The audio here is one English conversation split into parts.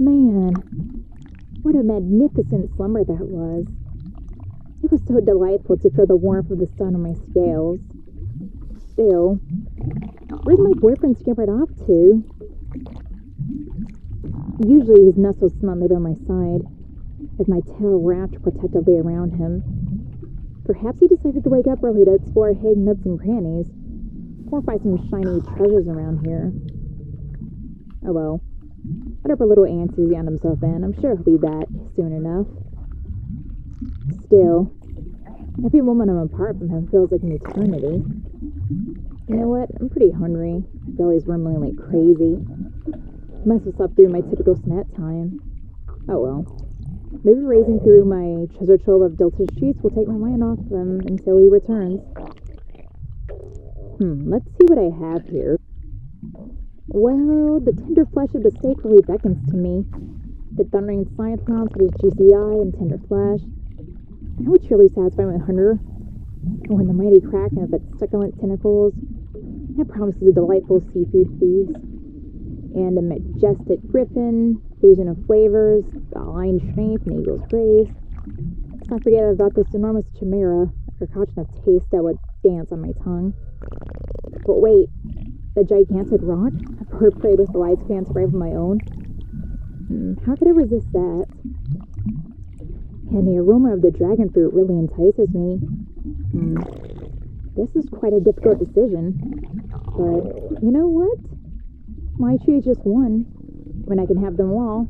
Man, what a magnificent slumber that was. It was so delightful to feel the warmth of the sun on my scales. Still, where's my boyfriend scampered off to? Usually he's nestled snugly by my side, with my tail wrapped protectively around him. Perhaps he decided to wake up early to explore hidden nooks and crannies, or find some shiny treasures around here. Oh well, whatever little ants he's gotten himself in, I'm sure he'll be back soon enough. Still, every moment I'm apart from him feels like an eternity. You know what? I'm pretty hungry. My belly's rumbling like crazy. I must have slept through my typical snack time. Oh well. Maybe racing through my treasure trove of delicious treats will take my mind off them until he returns. Let's see what I have here. Well, the tender flesh of the steak really beckons to me. The thundering side clouds with his juicy eye and tender flesh. That would surely satisfy my hunger. And when the mighty kraken of its succulent tentacles, that promises a delightful seafood feast. And a majestic griffin, fusion of flavors, a lion's strength and eagle's grace. Let's not forget about this enormous chimera, a concoction of taste that would dance on my tongue. But wait, the gigantic rock, a bird prey with a lifespan to rival my own? How could I resist that? And the aroma of the dragon fruit really entices me. This is quite a difficult decision. But you know what? My choose just one. When I can have them all,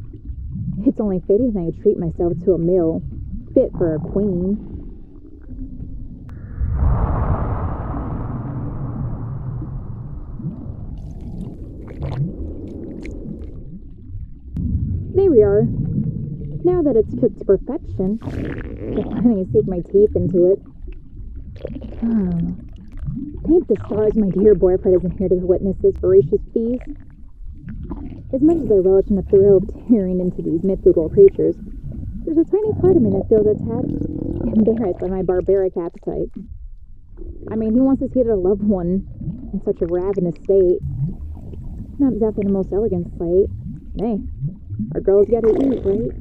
it's only fitting that I treat myself to a meal fit for a queen. There we are. Now that it's cooked to perfection, I finally sink my teeth into it. Thank the stars my dear boyfriend isn't here to witness this voracious feast. As much as I relish in the thrill of tearing into these mythical creatures, there's a tiny part of me that feels a tad embarrassed by my barbaric appetite. I mean, he wants to see their loved one in such a ravenous state. Not exactly the most elegant sight. Hey, our girls gotta eat, right?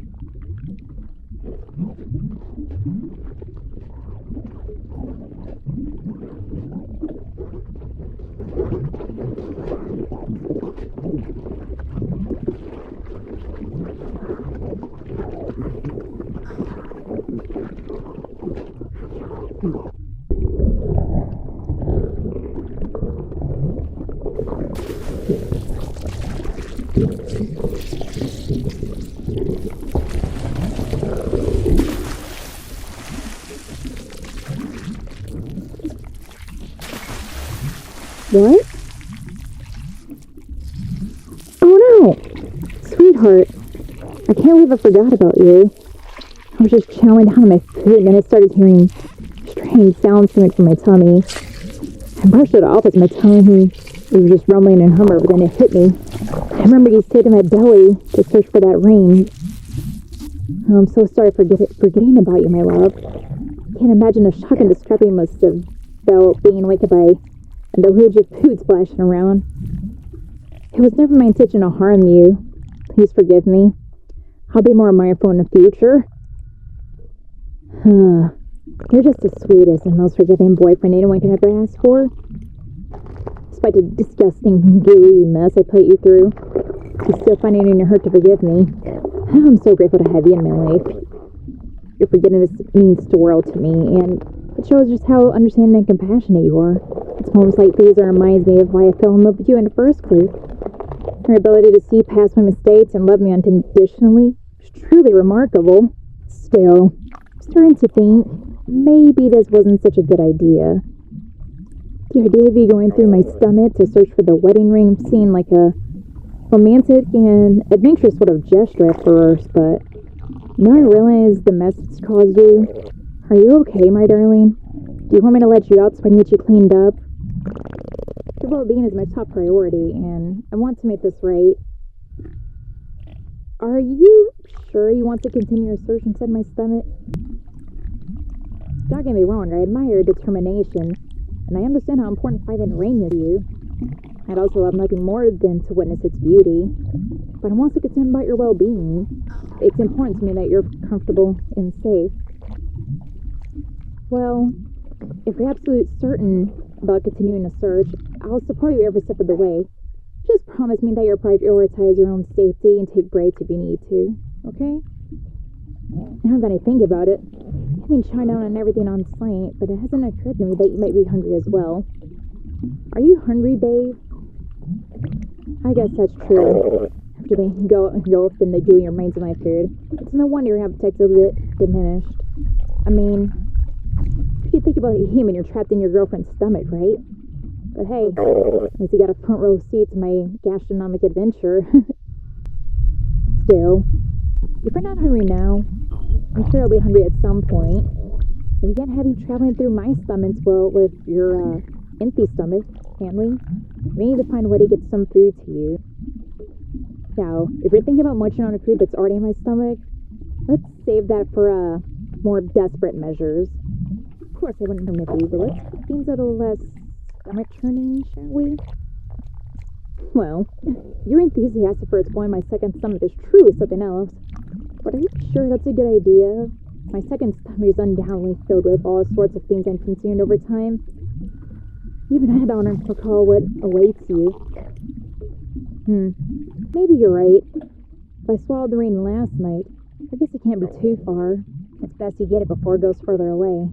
What? Oh no! Sweetheart, I can't believe I forgot about you. I was just chowing down on my food and then I started hearing strange sounds coming from my tummy. I brushed it off as my tongue was just rumbling in humor, but then it hit me. I remember you stayed in my belly to search for that ring. I'm so sorry for forgetting about you, my love. I can't imagine the shock and discovery you must have felt being awakened by a deluge of food splashing around. It was never my intention to harm you. Please forgive me. I'll be more mindful in the future. You're just the sweetest and most forgiving boyfriend anyone can ever ask for. Despite the disgusting, gooey mess I put you through, you still find it in your heart to forgive me. I'm so grateful to have you in my life. Your forgiveness means the world to me, and it shows just how understanding and compassionate you are. It's moments like these that reminds me of why I fell in love with you in the first place. Your ability to see past my mistakes and love me unconditionally is truly remarkable. Still, I'm starting to think maybe this wasn't such a good idea. The idea of you going through my stomach to search for the wedding ring seemed like a romantic and adventurous sort of gesture at first, but now I realize the mess it's caused you. Are you okay, my darling? Do you want me to let you out so I can get you cleaned up? Your well-being is my top priority, and I want to make this right. Are you sure you want to continue your search inside my stomach? Don't get me wrong, I admire your determination, and I understand how important finding the ring is to you. I'd also love nothing more than to witness its beauty, but I'm also concerned about your well-being. It's important to me that you're comfortable and safe. Well, if you're absolutely certain about continuing the search, I'll support you every step of the way. Just promise me that you'll prioritize your own safety and take breaks if you need to, okay? Now that I think about it, I've been trying down on everything on site, but it hasn't occurred to me that you might be hungry as well. Are you hungry, babe? I guess that's true. After they go off in the gooey remains of my food, it's no wonder your appetite's a bit diminished. I mean, if you think about it, human, you're trapped in your girlfriend's stomach, right? But hey, at least you got a front row seat to my gastronomic adventure. Still, if you're not hungry now, I'm sure I'll be hungry at some point. And we can't have you traveling through my stomach with your empty stomach, can't we? We need to find a way to get some food to you. Now, if you're thinking about munching on a food that's already in my stomach, let's save that for more desperate measures. Of course, I wouldn't permit you, but let's keep things a little less stomach churning, shall we? Well, your enthusiasm for exploring my second stomach is truly something else. But are you sure that's a good idea? My second stomach is undoubtedly filled with all sorts of things I've consumed over time. Even I don't recall what awaits you. Maybe you're right. If I swallowed the ring last night, I guess it can't be too far. It's best you get it before it goes further away.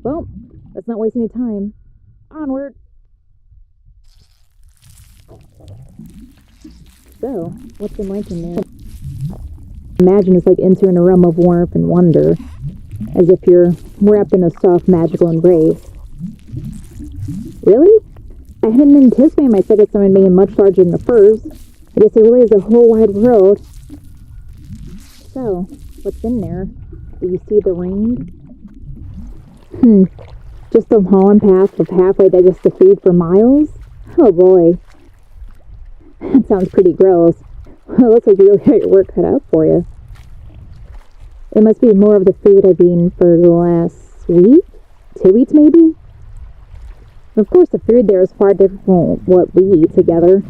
Well, let's not waste any time. Onward! So, what's been like in there? Imagine it's like entering a realm of warmth and wonder, as if you're wrapped in a soft, magical embrace. Really? I hadn't anticipated my second stomach being much larger than the first. I guess it really is a whole wide world. So, what's in there? Do you see the ring? Just a long path of halfway digested food for miles? Oh boy. That sounds pretty gross. Well, it looks like you really got your work cut out for you. It must be more of the food I've eaten for the last week? 2 weeks maybe? Of course, the food there is far different from what we eat together.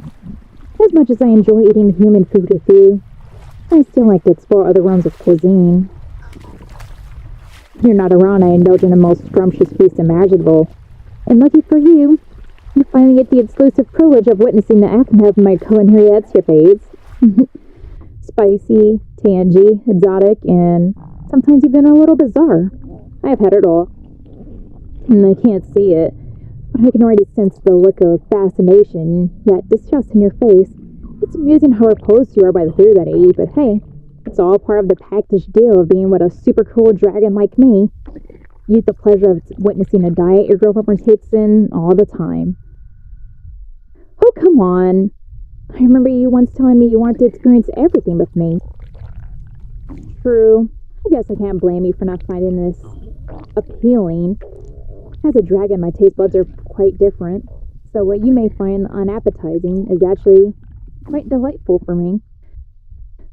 As much as I enjoy eating human food with you, I still like to explore other realms of cuisine. When you're not around, I indulge in the most scrumptious feast imaginable. And lucky for you, you finally get the exclusive privilege of witnessing the aftermath of my culinary escapades. Spicy, tangy, exotic, and sometimes even a little bizarre. I've had it all. And I can't see it, but I can already sense the look of fascination, yet disgust in your face. It's amusing how repulsed you are by the food that I eat, but hey, it's all part of the package deal of being with a super cool dragon like me. You get the pleasure of witnessing a diet your girlfriend partakes in all the time. Oh, come on. I remember you once telling me you wanted to experience everything with me. True. I guess I can't blame you for not finding this appealing. As a dragon, my taste buds are quite different, so what you may find unappetizing is actually quite delightful for me.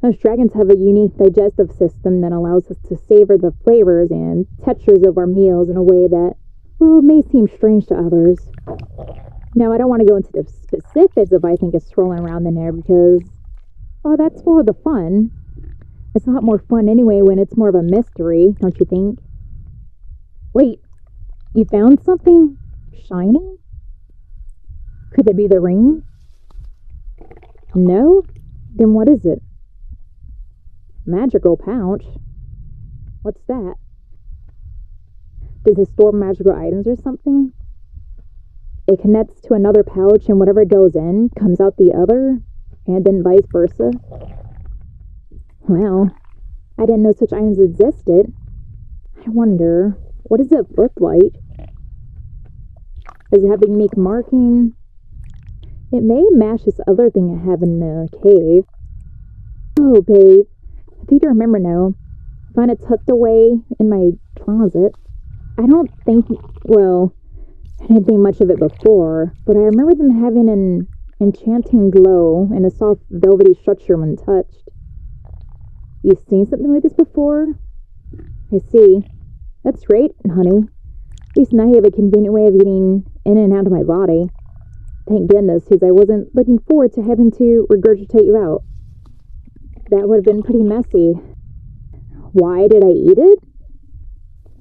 Those dragons have a unique digestive system that allows us to savor the flavors and textures of our meals in a way that, well, may seem strange to others. Now, I don't want to go into the specifics of I think it's swirling around in there because, oh, that's for the fun. It's a lot more fun anyway when it's more of a mystery, don't you think? Wait, you found something shiny? Could it be the ring? No? Then what is it? Magical pouch? What's that? Does it store magical items or something? It connects to another pouch and whatever goes in comes out the other, and then vice versa. Well, I didn't know such items existed. I wonder, what does it look like? Does it have a unique marking? It may match this other thing I have in the cave. Oh, babe, I think I remember now. I found it tucked away in my closet. I don't think, well, I didn't think much of it before, but I remember them having an enchanting glow and a soft velvety structure when touched. You've seen something like this before? I see. That's great, honey. At least now you have a convenient way of getting in and out of my body. Thank goodness, because I wasn't looking forward to having to regurgitate you out. That would have been pretty messy. Why did I eat it?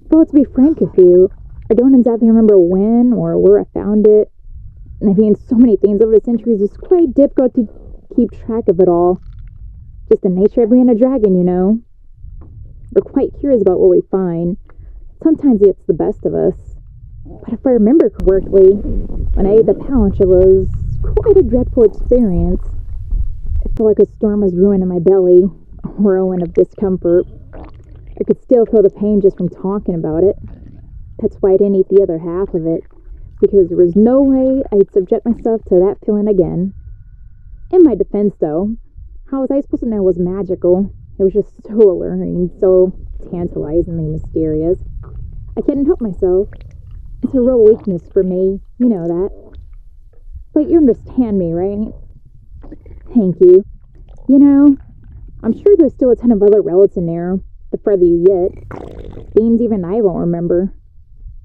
Well, to be frank with you, I don't exactly remember when or where I found it. And I've eaten so many things over the centuries, it's quite difficult to keep track of it all. Just the nature of being a dragon, you know. We're quite curious about what we find. Sometimes it's the best of us. But if I remember correctly, when I ate the pouch, it was quite a dreadful experience. I felt like a storm was brewing in my belly, a whirlwind of discomfort. I could still feel the pain just from talking about it. That's why I didn't eat the other half of it, because there was no way I'd subject myself to that feeling again. In my defense, though, how was I supposed to know it was magical? It was just so alluring, so tantalizingly mysterious. I couldn't help myself. It's a real weakness for me, you know that. But you understand me, right? Thank you. You know, I'm sure there's still a ton of other relics in there, the further you get. Things even I won't remember.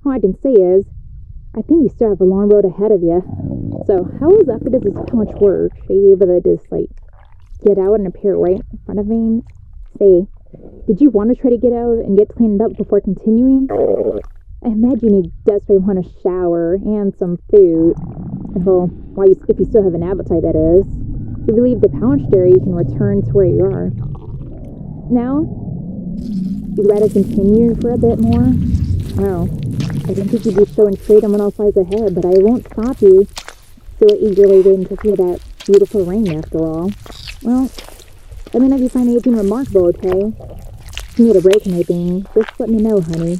All I can say is, I think you still have a long road ahead of you. So, how exactly does this pouch work? Are you able to just, get out and appear right in front of me? Say, did you want to try to get out and get cleaned up before continuing? I imagine you desperately want a shower and some food. Well, if you still have an appetite, that is. If you leave the pouch there, you can return to where you are. Now, you'd rather continue for a bit more? Well, I didn't think you'd be so intrigued on what else lies ahead, but I won't stop you. Still eagerly waiting to see that beautiful ring, after all. Well, let me know if you find anything remarkable, okay? If you need a break or anything, just let me know, honey.